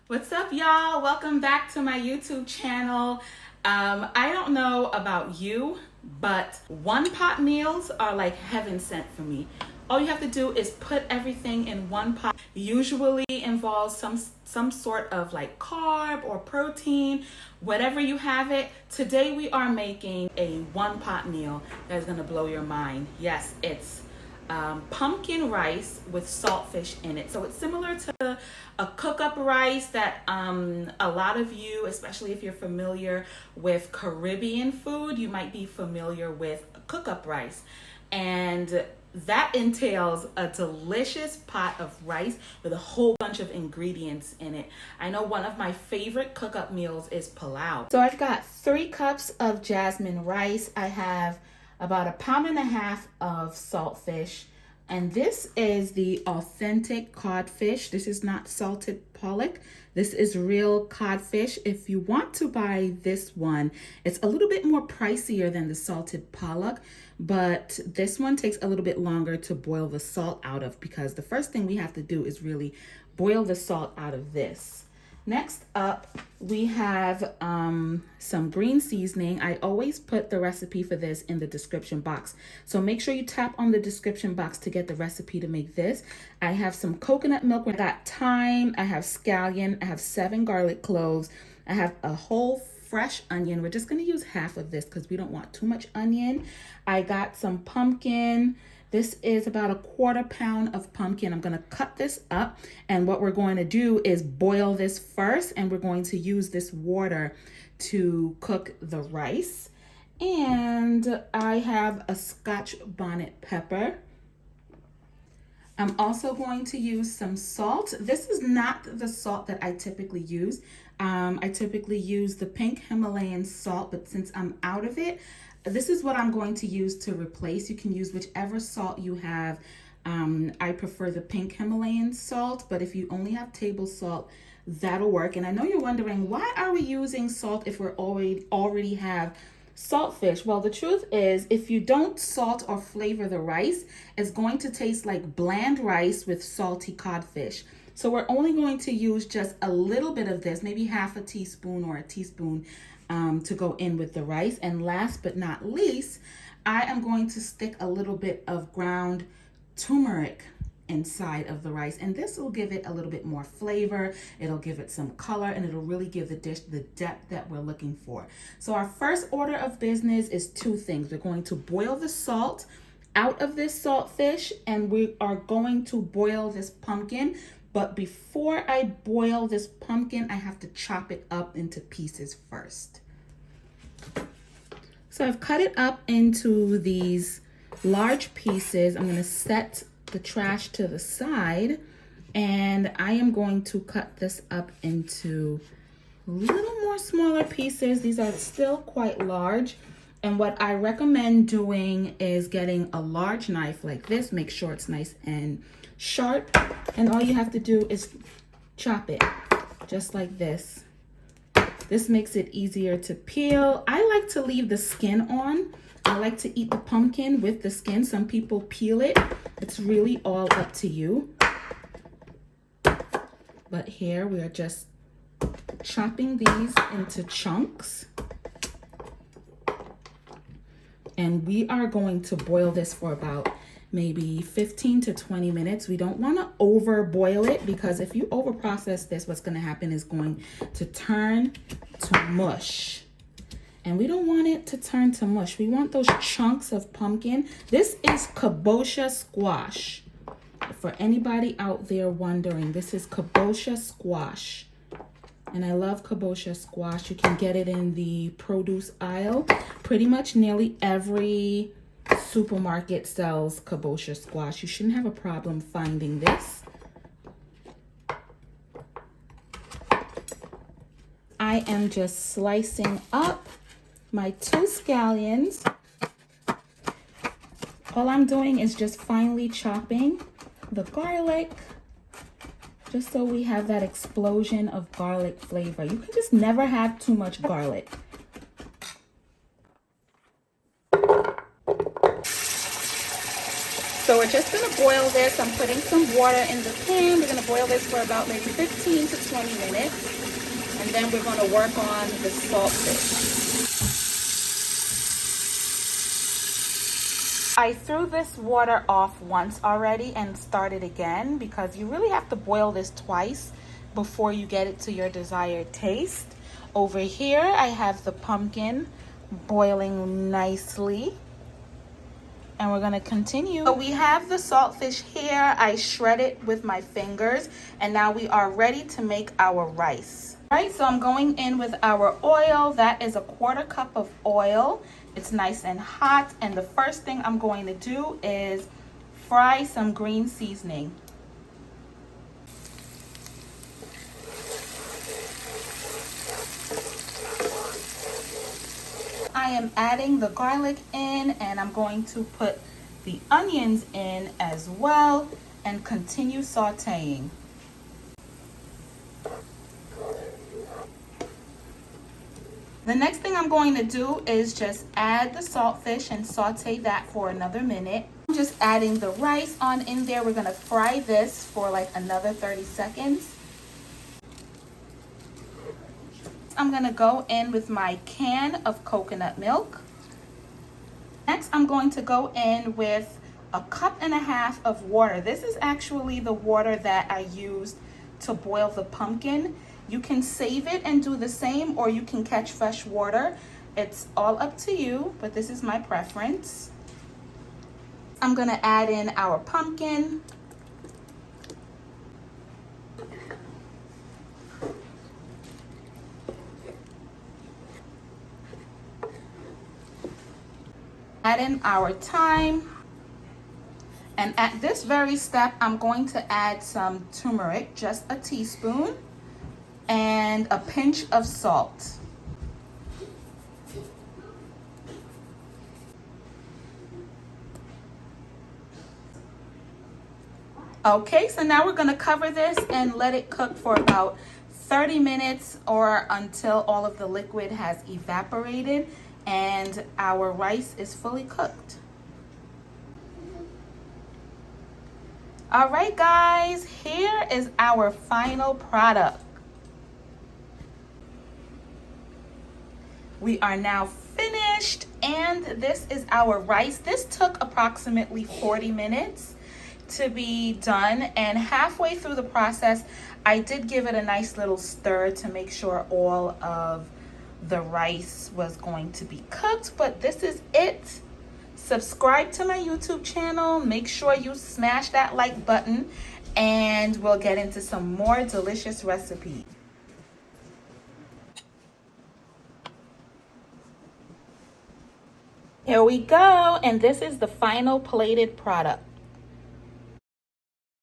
What's up, y'all? Welcome back to my YouTube channel. I don't know about you, but one pot meals are like heaven sent for me. All you have to do is put everything in one pot. Usually involves some sort of like carb or protein, whatever you have it. Today we are making a one pot meal that is gonna blow your mind. Yes, it's pumpkin rice with saltfish in it. So it's similar to a cook-up rice that a lot of you, especially if you're familiar with Caribbean food, you might be familiar with cook-up rice. And that entails a delicious pot of rice with a whole bunch of ingredients in it. I know one of my favorite cook-up meals is pilau. So I've got 3 cups of jasmine rice. I have about 1.5 pounds of saltfish, and this is the authentic codfish. This is not salted pollock. This is real codfish. If you want to buy this one, it's a little bit more pricier than the salted pollock, but this one takes a little bit longer to boil the salt out of, because the first thing we have to do is really boil the salt out of this. Next up, we have some green seasoning. I always put the recipe for this in the description box, so make sure you tap on the description box to get the recipe to make this. I have some coconut milk. I got thyme. I have scallion. I have 7 garlic cloves. I have a whole fresh onion. We're just going to use half of this because we don't want too much onion. I got some pumpkin. This is about 1/4 pound of pumpkin. I'm going to cut this up, and what we're going to do is boil this first, and we're going to use this water to cook the rice. And I have a scotch bonnet pepper. I'm also going to use some salt. This is not the salt that I typically use. I typically use the pink Himalayan salt, but since I'm out of it, this is what I'm going to use to replace. You can use whichever salt you have. I prefer the pink Himalayan salt, but if you only have table salt, that'll work. And I know you're wondering, why are we using salt if we're already have saltfish? Well, the truth is, if you don't salt or flavor the rice, it's going to taste like bland rice with salty codfish. So we're only going to use just a little bit of this, maybe 1/2 teaspoon or a teaspoon, to go in with the rice. And last but not least, I am going to stick a little bit of ground turmeric inside of the rice, and this will give it a little bit more flavor. It'll give it some color, and it'll really give the dish the depth that we're looking for. So our first order of business is 2 things. We're going to boil the salt out of this saltfish, and we are going to boil this pumpkin. But before I boil this pumpkin, I have to chop it up into pieces first. So I've cut it up into these large pieces. I'm going to set the trash to the side, and I am going to cut this up into a little more smaller pieces. These are still quite large. And what I recommend doing is getting a large knife like this. Make sure it's nice and sharp, and all you have to do is chop it just like this. This makes it easier to peel. I like to leave the skin on. I like to eat the pumpkin with the skin. Some people peel it. It's really all up to you. But here we are just chopping these into chunks. And we are going to boil this for about maybe 15 to 20 minutes. We don't want to over boil it, because if you over process this, what's going to happen is going to turn to mush. And we don't want it to turn to mush. We want those chunks of pumpkin. This is Kabocha squash. For anybody out there wondering, this is Kabocha squash. And I love Kabocha squash. You can get it in the produce aisle. Pretty much nearly every supermarket sells Kabocha squash. You shouldn't have a problem finding this. I am just slicing up my 2 scallions. All I'm doing is just finely chopping the garlic, just so we have that explosion of garlic flavor. You can just never have too much garlic. So So we're just gonna boil this. I'm putting some water in the pan. We're gonna boil this for about maybe 15 to 20 minutes. And then we're gonna work on the saltfish. I threw this water off once already and started again because you really have to boil this twice before you get it to your desired taste. Over here, I have the pumpkin boiling nicely. And we're gonna continue. So we have the saltfish here. I shred it with my fingers. And now we are ready to make our rice. All right, so I'm going in with our oil. That is a 1/4 cup of oil. It's nice and hot. And the first thing I'm going to do is fry some green seasoning. I am adding the garlic in, and I'm going to put the onions in as well and continue sauteing. The next thing I'm going to do is just add the saltfish and saute that for another minute. I'm just adding the rice on in there. We're gonna fry this for like another 30 seconds. I'm gonna go in with my can of coconut milk. Next, I'm going to go in with a 1.5 cups of water. This is actually the water that I used to boil the pumpkin. You can save it and do the same, or you can catch fresh water. It's all up to you, but this is my preference. I'm gonna add in our pumpkin. Add in our thyme. And at this very step, I'm going to add some turmeric, just a teaspoon, and a pinch of salt. Okay, so now we're gonna cover this and let it cook for about 30 minutes or until all of the liquid has evaporated and our rice is fully cooked. All right, guys, here is our final product. We are now finished, and this is our rice. This took approximately 40 minutes to be done, and halfway through the process, I did give it a nice little stir to make sure all of the rice was going to be cooked, but this is it. Subscribe to my YouTube channel. Make sure you smash that like button, and we'll get into some more delicious recipes. Here we go, and this is the final plated product.